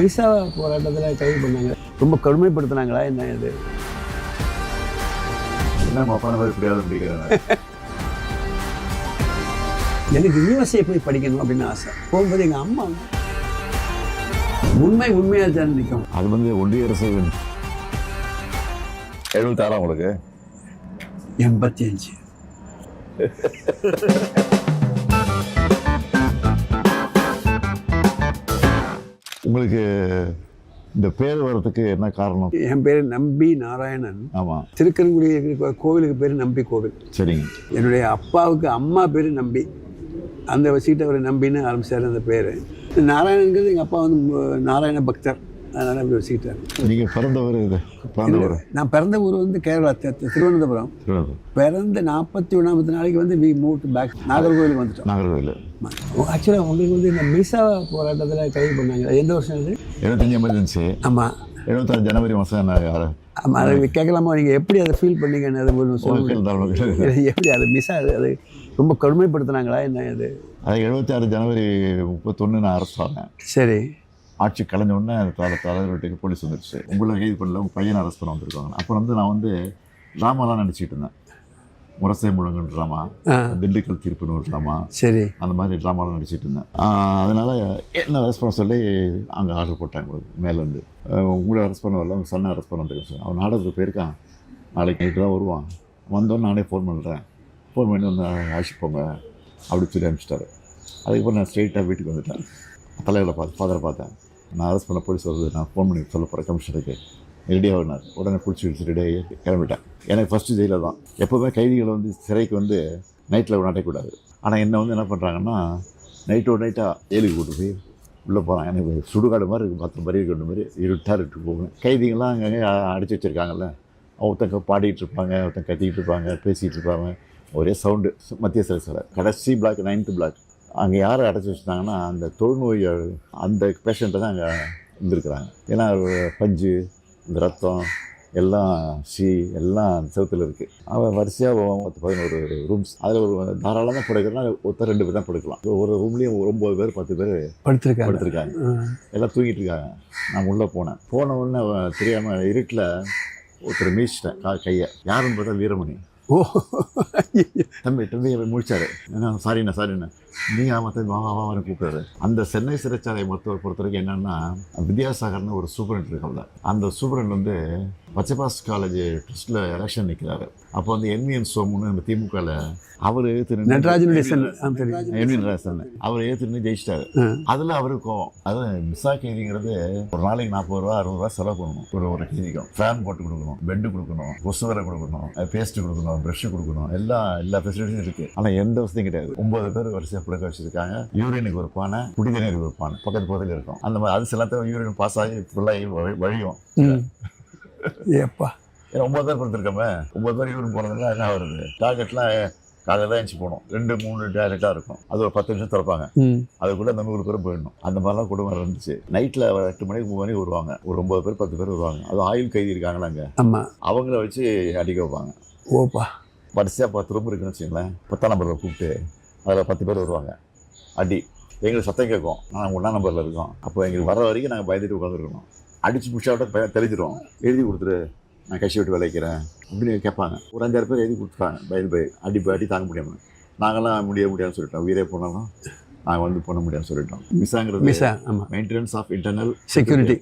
Visa போராட்டத்தில் கைது பண்ணாங்க. ரொம்ப கடுமைப்படுத்தினாங்களா என்ன இது? எனக்கு யூனிவர்சிட்டியை போய் படிக்கணும் அப்படின்னு ஆசை. போகும்போது எங்கள் அம்மா உண்மையாக தான் நிற்கும். அது ஒன்றிய அரசு 76 உங்களுக்கு 85. உங்களுக்கு இந்த பேர் வர்றதுக்கு என்ன காரணம்? என் பேர் நம்பி நாராயணன். ஆமாம். திருக்கரங்குடி கோவிலுக்கு பேர் நம்பி கோவில். சரிங்க. என்னுடைய அப்பாவுக்கு அம்மா பேர் நம்பி, அந்த வச்சுக்கிட்டு அவர் நம்பின்னு ஆரம்பிச்சார் அந்த பேர். நாராயணங்கிறது எங்கள் அப்பா நாராயண பக்தர், அதனால் அப்படி வச்சுக்கிட்டார். நீங்கள் பிறந்தவர்? நான் பிறந்த ஊர் கேரளா, திருவனந்தபுரம். பிறந்த 41 நாளைக்கு வி மூவ் பேக் நாகர்கோவிலுக்கு வந்துட்டோம். நாகர்கோவில். ஆக்சுவலாக உங்களுக்கு இந்த விசா போராட்டத்தில் கைது பண்ணாங்க. எந்த வருஷம் அது? 75 எமர்ஜென்சி. ஆமாம். 75 ஜனவரி மாதம். ஆமாம். அதை கேட்கலாமா? நீங்கள் எப்படி அதை ஃபீல் பண்ணீங்கன்னு அதை சொல்லுங்கள். எப்படி அது விசா அது ரொம்ப கடுமைப்படுத்தினாங்களா என்ன இது? அது 76 ஜனவரி 31 நான் அரெஸ்ட் ஆனேன். சரி. ஆட்சி கலைஞ்ச உடனே தலைவர் வீட்டுக்கு போலீஸ் வந்துடுச்சு. உங்களை கைது பண்ணல, உங்கள் பையனை அரெஸ்ட் பண்ண வந்திருக்காங்க. அப்போ நான் ட்ராமாலாம் நடிச்சிட்டு இருந்தேன். முரசை முழங்குன்னு ட்ராமா, திண்டுக்கல் தீர்ப்புன்னு ஒரு ட்ராமா. சரி. அந்த மாதிரி ட்ராமாலாம் நடிச்சிட்டு இருந்தேன். அதனால் என்ன அரெஸ்ட் பண்ண சொல்லி அங்கே ஆர்டர் போட்டாங்க மேலேருந்து. உங்களை அரெஸ்ட் பண்ண வரல, உங்கள் சன்னை அரெஸ்ட் பண்ண வந்துருக்கேன் சார். அவன் நாடகத்துக்கு போயிருக்கான், நாளைக்கு நைட்டு தான் வருவான். வந்தோன்னு நானே ஃபோன் பண்ணுறேன், ஃபோன் பண்ணி அழைச்சிட்டு போங்க அப்படி சொல்லி அனுப்பிச்சிட்டாரு. அதுக்கப்புறம் நான் ஸ்ட்ரெயிட்டாக வீட்டுக்கு வந்துட்டேன். தலைவரை ஃபாதரை பார்த்தேன். நான் அரெஸ்ட் பண்ண போலீஸ் வருது, நான் ஃபோன் பண்ணி சொல்ல போகிறேன் கமிஷனருக்கு, ரெடியாகினார். உடனே பிடிச்சி வச்சு ரெடியாகி கிளம்பிட்டேன். எனக்கு ஃபஸ்ட்டு ஜெயிலில் தான். எப்போவுமே கைதிகளை சிறைக்கு நைட்டில் நடக்கக்கூடாது. ஆனால் என்னை என்ன பண்ணுறாங்கன்னா, நைட்டாக ஏழுக்கு கூட்டு போய் உள்ளே போகிறாங்க. எனக்கு சுடுகாடு மாதிரி இருக்குது, 10 பறி கொண்டு மாதிரி இருட்டு போகணும். கைதிகள்லாம் அங்கங்கே அடைச்சி வச்சுருக்காங்கல்ல, ஒருத்தங்க பாடிட்டு இருப்பாங்க, ஒருத்தங்க கத்திக்கிட்டு இருப்பாங்க, பேசிகிட்டு இருப்பாங்க, ஒரே சவுண்டு. மத்திய சிறை கடைசி பிளாக் 9th பிளாக். அங்கே யாரை அடைச்சி வச்சுட்டாங்கன்னா, அந்த தொழுநோய் அந்த பேஷண்ட்டை தான் அங்கே இருந்திருக்கிறாங்க. ஏன்னா பஞ்சு, இந்த ரத்தம் எல்லாம் எல்லாம் அந்த செவத்தில் இருக்குது. அவன் வரிசையாக 11 ரூம்ஸ். அதில் ஒரு தாராளமாக படுக்கிறதுனா ஒருத்தர் 2 பேர் தான் படுக்கலாம். ஒரு ரூம்லேயும் 9 பேர் 10 பேர் படுத்துருக்காங்க. எல்லாம் தூங்கிட்டு இருக்காங்க. நான் உள்ளே போன உடனே தெரியாமல் இருட்டில் ஒருத்தர் மீச்சிட்டேன் கையை. யாருன்னு பார்த்தா வீரமணி. ஓ, தம்பி முடிச்சாரு. என்ன சாரிண்ணா நீங்கள் ஆமாம் வாவான்னு கூப்பிட்டாரு. அந்த சென்னை சிறைச்சாலை பொறுத்த வரைக்கும் என்னென்னா, வித்யாசாகர்னு ஒரு சூப்பரண்ட் இருக்காங்க. அந்த சூப்பரண்ட் பச்சைபாஸ் காலேஜ் ட்ரஸ்ட்டில் எலெக்ஷன் நிற்கிறாரு. அப்போ என்விஎன் சோமுன்னு நம்ம திமுகவில் அவர் நடராஜனுடைய அவர் ஏற்றுன்னு ஜெயிச்சிட்டாரு. அதில் அவருக்கும் அது மிஸ்ஸா கைதிங்கிறது ஒரு நாளைக்கு 40 ரூபா 60 ரூபா செலவு பண்ணணும். ஒரு கைதிக்கும் ஃபேன் போட்டு கொடுக்கணும், பெட்டு கொடுக்கணும், கொசுவரை கொடுக்கணும், பேஸ்ட்டு கொடுக்கணும், ப்ரஷ்ஷு கொடுக்கணும், எல்லா ஃபெசிலிட்டியும் இருக்குது. ஆனால் எந்த வசதியும் கிடையாது. 9 பேர் வரிசையாக புழக்க வச்சுருக்காங்க. யூரினுக்கு ஒரு பானை, குடிதண்ணீருக்கு ஒரு பானை பக்கத்தில் இருக்கும். அந்த மாதிரி அது சிலத்தையும் யூரின் பாஸ் ஆகி ஃபுல்லாகி வழியும். ஏப்பா, 9 பேர் கொடுத்துருக்கோமே, 9 பேர் யூரின் போனதுலாம் என்ன வருது? டார்கெட்லாம் காலையில் தான் எழுச்சி போகணும். 2-3 டார்கெட்டாக இருக்கும். அது ஒரு 10 நிமிஷம் திறப்பாங்க. அதுக்குள்ளே அந்த 100 பேரும் போயிடணும். அந்த மாதிரிலாம் குடும்பம் இருந்துச்சு. நைட்டில் 8 மணிக்கு 3 மணிக்கு வருவாங்க. ஒரு 9 பேர் 10 பேர் வருவாங்க. அது ஆயுள் கைதி இருக்காங்களா அங்கே, அவங்கள வச்சு அடிக்க வைப்பாங்க. ஓப்பா, வரிசையாக 10 ரூம் இருக்குன்னு வச்சுங்களேன். 10ஆம் நம்பரில் கூப்பிட்டு அதில் 10 பேர் வருவாங்க. அடி எங்களுக்கு சத்தம் கேட்கும். நாங்கள் 1ஆம் நம்பரில் இருக்கோம். அப்போ எங்களுக்கு வர வரைக்கும் நாங்கள் பயந்துட்டு உட்காந்துருக்கணும். அடித்து முடிச்சாவிட்ட தெளிஞ்சிடும். எழுதி கொடுத்துரு, நான் கட்சி விட்டு விளைக்கிறேன் அப்படின்னு கேட்பாங்க. ஒரு 5-6 பேர் எழுதி கொடுத்துருவாங்க. அடி தாங்க முடியாமல். நாங்களாம் முடியாதுன்னு சொல்லிட்டோம். உயிரே போனாலும் நாங்கள் பண்ண முடியாதுன்னு சொல்லிட்டோம். மிஸ்ஸாங்கிறது மெயின்டெனன்ஸ் ஆஃப் இன்டர்னல் செக்யூரிட்டி.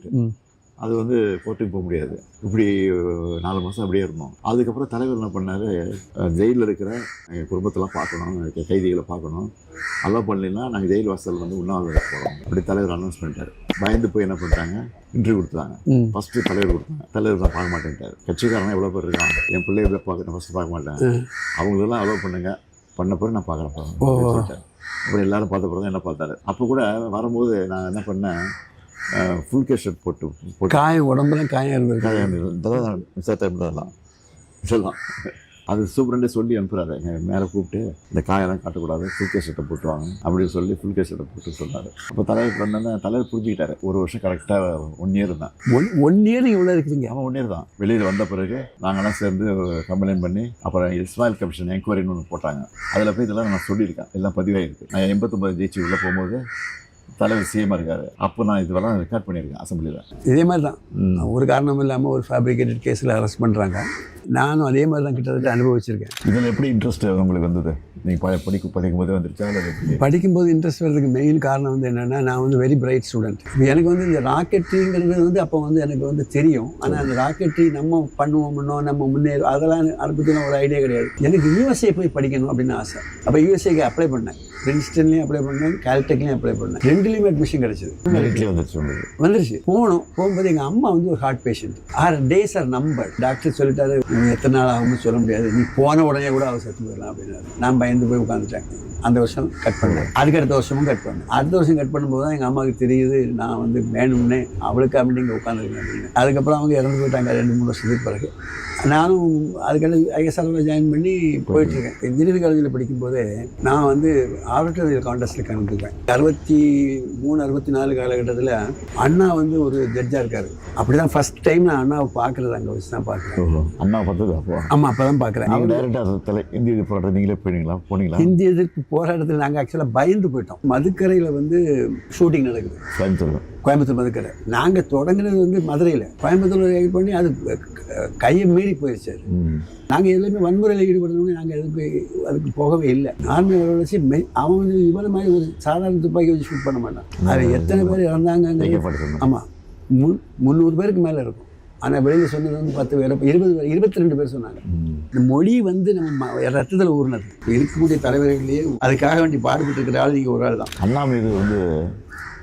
அது கோர்ட்டுக்கு போக முடியாது. இப்படி 4 மாதம் அப்படியே இருந்தோம். அதுக்கப்புறம் தலைவர் என்ன பண்ணார், ஜெயிலில் இருக்கிற எங்கள் குடும்பத்தெல்லாம் பார்க்கணும், கைதிகளை பார்க்கணும், அலோவ் பண்ணலைன்னா நாங்கள் ஜெயில் வாசல் உண்ணாவிரத போகிறோம் அப்படி தலைவர் அனௌன்ஸ் பண்ணிட்டார். பயந்து போய் என்ன பண்ணிட்டாங்க, இன்டர்வியூ கொடுத்தாங்க. ஃபஸ்ட்டு தலைவர் கொடுத்தாங்க. தலைவர் தான் பார்க்க மாட்டேன்ட்டார். கட்சிக்காரன் எவ்வளோ பேர் இருக்காங்க, என் பிள்ளைய பார்க்க ஃபஸ்ட்டு பார்க்க மாட்டேன், அவங்களெல்லாம் அலோவ் பண்ண பிறகு நான் பார்க்குறேன் சொல்லிட்டேன். அப்புறம் எல்லோரும் பார்த்த பிறகு என்ன பார்த்தாரு. அப்போ கூட வரும்போது நான் என்ன பண்ணேன், ஃபுல் கேஸ் ஷர்ட் போட்டு காயம் உடம்புல காயம் இதெல்லாம் அது சூப்பரண்டே சொல்லி அனுப்புகிறாரு. மேலே கூப்பிட்டு இந்த காயெல்லாம் காட்டக்கூடாது, ஃபுல் கேஸ் ஷர்ட்டை போட்டுவாங்க அப்படின்னு சொல்லி ஃபுல் கேஸ் ஷர்ட்டை போட்டு சொன்னார். அப்போ தலைவர் வந்தோன்னே தலைவர் புரிஞ்சுக்கிட்டாரு. 1 வருஷம் கரெக்டாக 1 இயர் தான். 1 இயர் இவ்வளோ இருக்குதுங்க. ஆமாம், 1 இயர் தான். வெளியில் வந்த பிறகு நாங்கள்லாம் சேர்ந்து கம்ப்ளைண்ட் பண்ணி அப்புறம் இஸ்மாயில் கமிஷன் என்கொயரின்னு ஒன்று போட்டாங்க. அதில் போய் இதெல்லாம் நான் சொல்லியிருக்கேன், எல்லாம் பதிவாகிருக்கு. நான் 89 ஜெயிச்சு உள்ளே போகும்போது தலைவர் சிஎம்மாக இருக்காரு. அப்போ நான் இதுவெல்லாம் ரெக்கார்ட் பண்ணியிருக்கேன் அசம்பிளியில். இதே மாதிரி தான் ஒரு காரணம் இல்லாமல் ஒரு ஃபேப்ரிகேட்டட் கேஸில் அரெஸ்ட் பண்ணுறாங்க. நானும் அதே மாதிரி தான் கிட்டத்தட்ட அனுபவிச்சிருக்கேன். இதில் எப்படி இன்ட்ரெஸ்ட் உங்களுக்கு வந்தது? நீங்கள் படிக்கும் போதே வந்துருச்சா? படிக்கும்போது இன்ட்ரெஸ்ட் வர்றதுக்கு மெயின் காரணம் வந்து என்னென்னா, நான் வந்து வெரி பிரைட் ஸ்டூடெண்ட். எனக்கு வந்து இந்த ராக்கெட்ரிங்கிறது வந்து அப்போ வந்து எனக்கு வந்து தெரியும். ஆனால் அந்த ராக்கெட்ரி நம்ம பண்ணுவோம்னோ நம்ம முன்னேறும் அதெல்லாம் அதை பற்றின ஒரு ஐடியா கிடையாது. எனக்கு யூஎஸ்ஏ போய் படிக்கணும் அப்படின்னு ஆசை. அப்போ யூஎஸ்ஏக்கு அப்ளை பண்ணேன். பிரின்ஸ்டன்லேயும் அப்ளை பண்ணேன், கால்டெக்லேயும் அப்ளை பண்ணேன். ரெண்டுலேயுமே அட்மிஷன் கிடச்சிது. வந்துருச்சு. போகும்போது எங்கள் அம்மா வந்து ஒரு heart patient. 6 days are number. Doctor சொல்லிட்டாரு, எத்தனை நாள் ஆகும்னு சொல்ல முடியாது, நீ போன உடனே கூட அவள் செத்து போயிடலாம் அப்படின்னாரு. நான் பயந்து போய் உட்காந்துட்டேன். அந்த வருஷம் கட் பண்ணேன். அதுக்கு அடுத்த வருஷமும் கட் பண்ணேன். அடுத்த வருஷம் கட் பண்ணும்போது தான் எங்கள் அம்மாவுக்கு தெரியுது நான் வந்து வேணும்னே அவளுக்கு அப்படி இங்கே உட்காந்துருக்கேன் அப்படின்னு. அதுக்கப்புறம் அவங்க இறந்து போயிட்டாங்க 2-3 வருஷத்துக்கு பிறகு. நானும் அதுக்கடுத்து ஐஎஸ்ஆர்வில் ஜாயின் பண்ணி போயிட்டுருக்கேன். இன்ஜினியரிங் காலேஜில் படிக்கும்போதே நான் வந்து ஆடிட்டோரியல் கான்டெஸ்ட்டில் கலந்துக்குவேன். 63-64 காலகட்டத்தில் அண்ணா வந்து ஒரு ஜட்ஜாக இருக்கார். அப்படி தான் ஃபஸ்ட் டைம் நான் அண்ணாவை பார்க்குறது அங்கே வச்சு தான் பார்க்குறேன். அண்ணா பார்த்தது அப்போ? ஆமாம், அப்போ தான் பார்க்குறேன். அவங்க டேரெக்டாக இந்திய எதிர்ப்பு போராட்டம் நீங்களே போனீங்களா? இந்திய எதிர்ப்பு போராட்டத்தில் நாங்கள் ஆக்சுவலாக பயந்து போயிட்டோம். மதுக்கரையில் வந்து ஷூட்டிங் நடக்குது, கோயம்புத்தூர் மதுக்கரை. நாங்கள் தொடங்கினது வந்து மதுரையில். கோயம்புத்தூர் ரைட் பண்ணி அது கையை மீறி போயிடுச்சு. நாங்கள் எதுலையுமே வன்முறையில் ஈடுபடணும்னு நாங்கள் அதுக்கு போகவே இல்லை. ஆர்மி வச்சு அவன் வந்து இவ்வளோ மாதிரி ஒரு சாதாரண துப்பாக்கி வச்சு ஷூட் பண்ண மாட்டான். அது எத்தனை பேர் இறந்தாங்க? ஆமாம், 300 பேருக்கு மேலே இருக்கும். ஆனால் வெளியில் சொன்னது வந்து 10 பேர், 22 பேர் சொன்னாங்க. இந்த மொழி வந்து நம்ம ரத்தத்தில் ஊர்னது. இருக்கக்கூடிய தலைவர்களையே அதுக்காக வேண்டி பாடுபட்டு இருக்கிற ஆள் நீங்கள் ஒரு ஆள் தான். அண்ணா மீது வந்து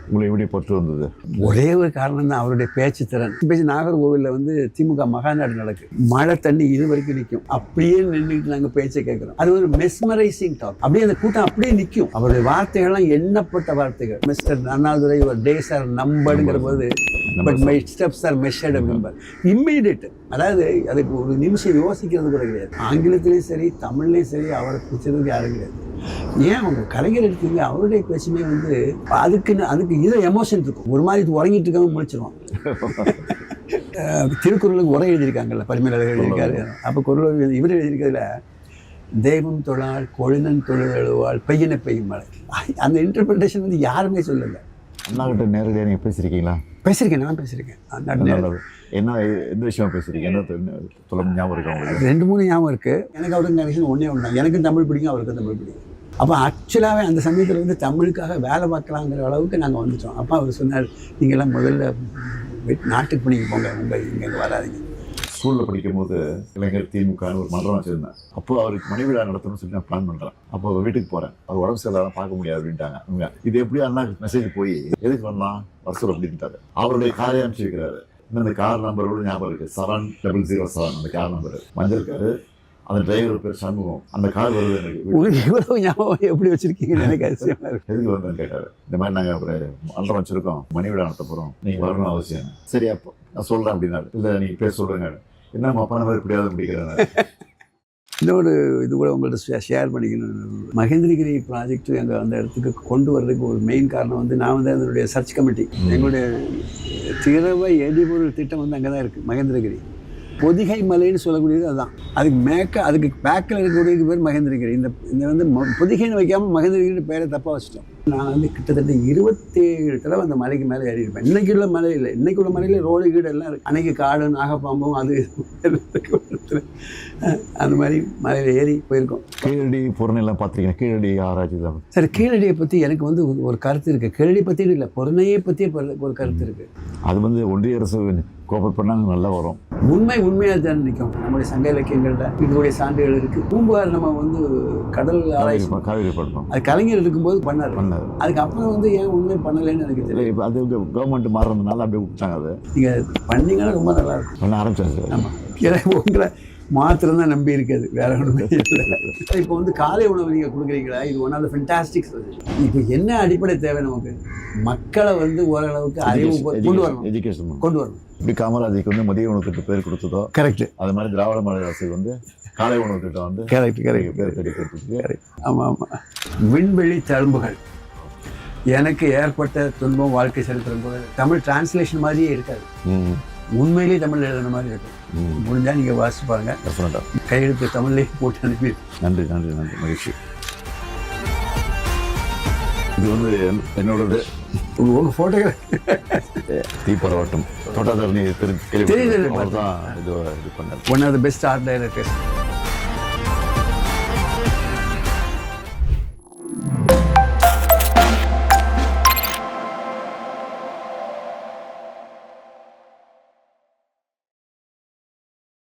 உங்களை எப்படி பற்று வந்தது? ஒரே ஒரு காரணம் தான், அவருடைய பேச்சு திறன். நாகர்கோவிலில் வந்து திமுக மகாநாடு நடக்கு. மழை தண்ணி இது வரைக்கும் நிற்கும். அப்படியே நின்றுட்டு நாங்கள் பேச்சை கேட்குறோம். அது ஒரு மெஸ்மரைசிங் டாக். அப்படியே அந்த கூட்டம் அப்படியே நிற்கும். அவருடைய வார்த்தைகள்லாம் எண்ணப்பட்ட வார்த்தைகள். மிஸ்டர் அண்ணாதுரை ஒரு டேஸ் ஆர் நம்பருங்கிற போது, but my steps R measured number. Immediate. அதாவது அதுக்கு ஒரு நிமிஷம் யோசிக்கிறது கூட கிடையாது. ஆங்கிலத்திலையும் சரி தமிழ்லையும் சரி அவரை பிடிச்சதுக்கு யாரும் கிடையாது. ஏன் அவங்க கலைஞர் எடுத்தீங்க, அவருடைய பேச்சுமே வந்து அதுக்கு இதை எமோஷன் இருக்கும். ஒரு மாதிரி உறங்கிட்டு இருக்காங்க முடிச்சிருவான். திருக்குறளுக்கு உரை எழுதியிருக்காங்கல்ல, பரிமேலழகர் எழுதியிருக்காரு. அப்போ குறள் இவர் எழுதியிருக்கிறதுல தெய்வம் தொழால் கொழுநன் தொழில் எழுவாள் பெய்யன பெய்யும் மழை. அந்த இன்டர்பிரிட்டேஷன் வந்து யாருமே சொல்லலை. அண்ணா கிட்ட நேரடியாக நீங்கள் பேசியிருக்கீங்களா? பேசியிருக்கேன், நான் பேசியிருக்கேன். என்ன எந்த விஷயம் பேசுறீங்க? என்ன ஞாபகம் இருக்கு உங்களுக்கு? 2-3 ஞாபகம் இருக்குது. எனக்கு அவருக்கு கனெக்ஷன் ஒன்றே ஒன்று தான். எனக்கும் தமிழ் பிடிக்கும், அவருக்கும் தமிழ் பிடிக்கும். அப்போ ஆக்சுவலாகவே அந்த சமயத்தில் வந்து தமிழுக்காக வேலை பார்க்கலாங்கிற அளவுக்கு நாங்கள் வந்துட்டோம். அப்போ அவர் சொன்னார், நீங்கள்லாம் முதல்ல நாட்டுக்கு பண்ணிக்க போங்க, இங்கே வராதிங்க. ஸ்கூலில் படிக்கும்போது இளைஞர் திமுகன்னு ஒரு மன்றம் வச்சுருந்தேன். அப்போ அவருக்கு மணிவிழா நடத்தணும்னு சொல்லி நான் பிளான் பண்ணுறேன். அப்போ அவர் வீட்டுக்கு போகிறேன். அவர் உடம்பு சரியில்லாம் பார்க்க முடியாது அப்படின்ட்டாங்க. இது எப்படி அண்ணா மெசேஜ் போய் எதுக்கு வரலாம் வருஷம் அப்படின்ட்டாரு. அவருடைய காரை அனுப்பிச்சு வைக்கிறாரு. இன்னும் அந்த கார் நம்பர் கூட ஞாபகம் இருக்குது, 7007 அந்த கார் நம்பர். மஞ்சள் காரு, அந்த டிரைவர் பேர் சண்முகம். அந்த கார் வருது எனக்கு. இவ்வளோ ஞாபகம் எப்படி வச்சுருக்கீங்கன்னு எனக்கு அதிசயமாக இருக்குது. எதுக்கு வந்தேன்னு கேட்டார். இந்த மாதிரி நாங்கள் ஒரு மன்றம் வச்சுருக்கோம், மணிவிழா நடத்த போகிறோம், நீங்கள் வரணும் அவசியம். சரி, அப்போ நான் சொல்கிறேன் அப்படின்னாரு. இல்லை நீங்கள் பேர் சொல்கிறேங்க. என்ன அப்பா மாதிரி இப்படியாவது பிடிக்கிறேன். இன்னொரு இது கூட உங்கள்கிட்ட ஷேர் பண்ணிக்கணும். மகேந்திரகிரி ப்ராஜெக்ட் எங்கள் அந்த இடத்துக்கு கொண்டு வர்றதுக்கு ஒரு மெயின் காரணம் வந்து, நான் வந்து அதனுடைய சர்ச் கமிட்டி, எங்களுடைய திரவ எரிபொருள் திட்டம் வந்து அங்கே தான் இருக்குது. மகேந்திரகிரி பொதிகை மலைன்னு சொல்லக்கூடியது அதுதான். அதுக்கு பேக்கில் இருக்கக்கூடியதுக்கு பேர் மகேந்திரகிரி. இந்த வந்து பொதிகைன்னு வைக்காமல் மகேந்திரகிரி பேரை தப்பாக வச்சுட்டோம். நான் வந்து கிட்டத்தட்ட 27 தடவை அந்த மலைக்கு மேலே ஏறி இருப்பேன். இன்றைக்கி உள்ள மலை இல்லை, இன்றைக்கி உள்ள மலையில் ரோடு கீடு எல்லாம் இருக்குது. அன்றைக்கி காடு நாகப்பாம்பும் அது அந்த மாதிரி மலையில் ஏறி போயிருக்கோம். கீழடி பொருணையெல்லாம் பார்த்துருக்கீங்க? கீழடி ஆராய்ச்சி தான் சார். கீழடியை பற்றி எனக்கு வந்து ஒரு கருத்து இருக்குது. கீழடி பற்றி இல்லை, பொருணையை பற்றி ஒரு கருத்து இருக்குது. அது வந்து ஒன்றிய அரசு கோஆப்ரேட் பண்ணாங்க, நல்லா வரும். உண்மையாக தான் நிற்கும். நம்முடைய சங்க இலக்கியங்கள்ல இதனுடைய சான்றுகள் இருக்குது. பூம்புகார் நம்ம வந்து கடல் ஆராய்ச்சி காவிரி படணும், அது கலைஞர் இருக்கும்போது பண்ணார். அதுக்கப்புறம் வந்து ஏன் உண்மை பண்ணலைன்னு எனக்கு தெரியல. இப்போ அது கவர்மெண்ட் மாறுறதுனால அப்படியே விட்டாங்க. அதை நீங்கள் பண்ணிங்கன்னா ரொம்ப நல்லா இருக்கும். பண்ண ஆரம்பிச்சாங்க. ஆமாம், உங்களை மாத்திரம் தான் நம்பி இருக்குது, வேற ஒன்றுமே இல்லை. இப்போ வந்து காலை உணவு நீங்கள் கொடுக்குறீங்களா, இது one of the fantastic suggestion. இப்போ என்ன அடிப்படை தேவை நமக்கு? மக்களை வந்து ஓரளவுக்கு அறிவு கொண்டு வரணும், எஜுகேஷன் கொண்டு வரணும். இப்படி காமராஜுக்கு வந்து மதிய உணவு திட்டம் பேர் கொடுத்ததோ கரெக்ட், அது மாதிரி திராவிட மாடல் அரசுக்கு வந்து காலை உணவு திட்டம் வந்து கரெக்ட் பேர் கரெக்ட். ஆமாம். விண்வெளி தழும்புகள் எனக்கு ஏற்பட்ட துன்பம் வாழ்க்கை சரித்திரம் கூட தமிழ் டிரான்ஸ்லேஷன் மாதிரியே இருக்காது. உண்மையிலேயே தமிழ் எழுதுன மாதிரி இருக்கும். முடிஞ்சால் நீங்கள் வாசிச்சு பாருங்கள். கையெழுத்து தமிழ்லேயே போட்டு அனுப்பி. நன்றி, மகிழ்ச்சி. இது வந்து என்னோடது உங்கள் ஃபோட்டோகிராஃபி தீப்பரவாட்டம் தோட்டாதரணி தெரியுது. அவர் தான் இது பண்ணார். One of the best art directors.